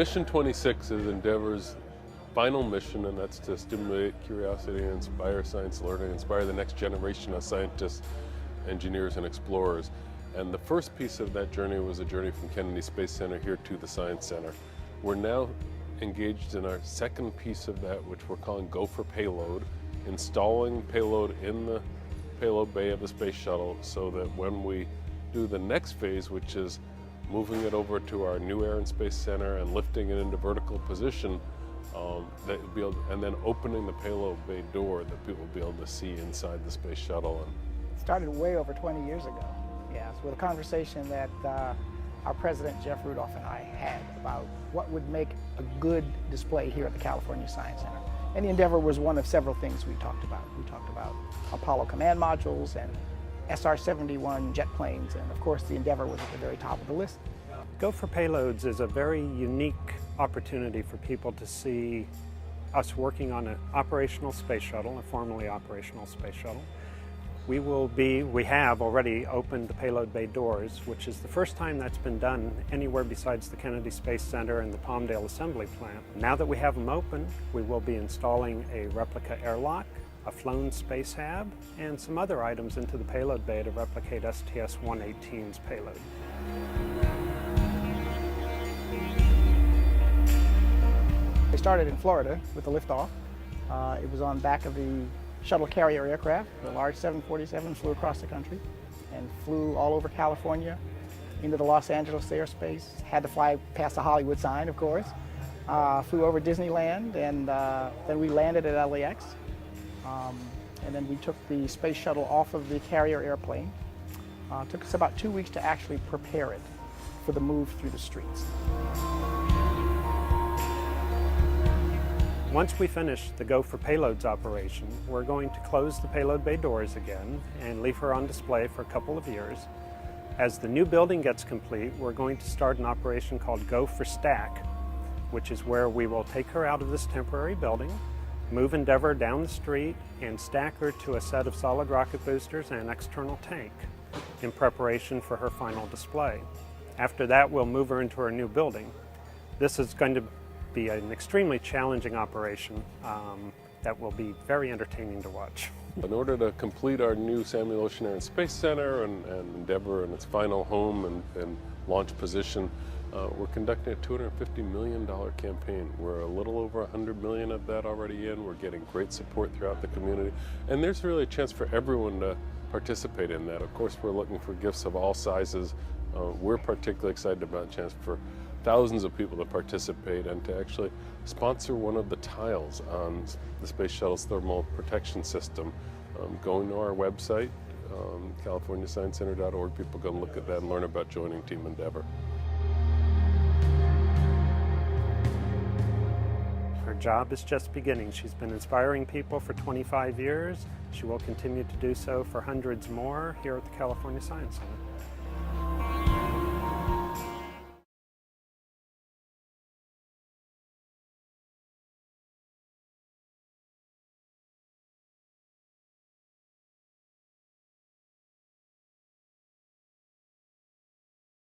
Mission 26 is Endeavor's final mission, and that's to stimulate curiosity and inspire science learning, inspire the next generation of scientists, engineers, and explorers. And the first piece of that journey was a journey from Kennedy Space Center here to the Science Center. We're now engaged in our second piece of that, which we're calling Go for Payload, installing payload in the payload bay of the space shuttle so that when we do the next phase, which is moving it over to our new Air and Space Center and lifting it into vertical position, and then opening the payload bay door, that people will be able to see inside the space shuttle. It started way over 20 years ago, yes, with a conversation that our president, Jeff Rudolph, and I had about what would make a good display here at the California Science Center. And the Endeavor was one of several things we talked about. We talked about Apollo command modules and SR-71 jet planes, and of course the Endeavor was at the very top of the list. Go for Payloads is a very unique opportunity for people to see us working on an operational space shuttle, a formerly operational space shuttle. We have already opened the payload bay doors, which is the first time that's been done anywhere besides the Kennedy Space Center and the Palmdale Assembly Plant. Now that we have them open, we will be installing a replica airlock, a flown space hab, and some other items into the payload bay to replicate STS-118's payload. We started in Florida with the liftoff. It was on back of the shuttle carrier aircraft. The large 747 flew across the country and flew all over California into the Los Angeles airspace. Had to fly past the Hollywood sign, of course. Flew over Disneyland, and then we landed at LAX. And then we took the space shuttle off of the carrier airplane. It took us about 2 weeks to actually prepare it for the move through the streets. Once we finish the Go for Payloads operation, we're going to close the payload bay doors again and leave her on display for a couple of years. As the new building gets complete, we're going to start an operation called Go for Stack, which is where we will take her out of this temporary building, move Endeavor down the street, and stack her to a set of solid rocket boosters and external tank in preparation for her final display. After that, we'll move her into her new building. This is going to be an extremely challenging operation that will be very entertaining to watch. In order to complete our new Samuel Oshner Air and Space Center and Endeavor in its final home and launch position, we're conducting a $250 million campaign. We're a little over $100 million of that already in. We're getting great support throughout the community, and there's really a chance for everyone to participate in that. Of course, we're looking for gifts of all sizes. We're particularly excited about the chance for thousands of people to participate and to actually sponsor one of the tiles on the Space Shuttle's thermal protection system. Going to our website, californiasciencecenter.org, people can look at that and learn about joining Team Endeavor. Her job is just beginning. She's been inspiring people for 25 years. She will continue to do so for hundreds more here at the California Science Center.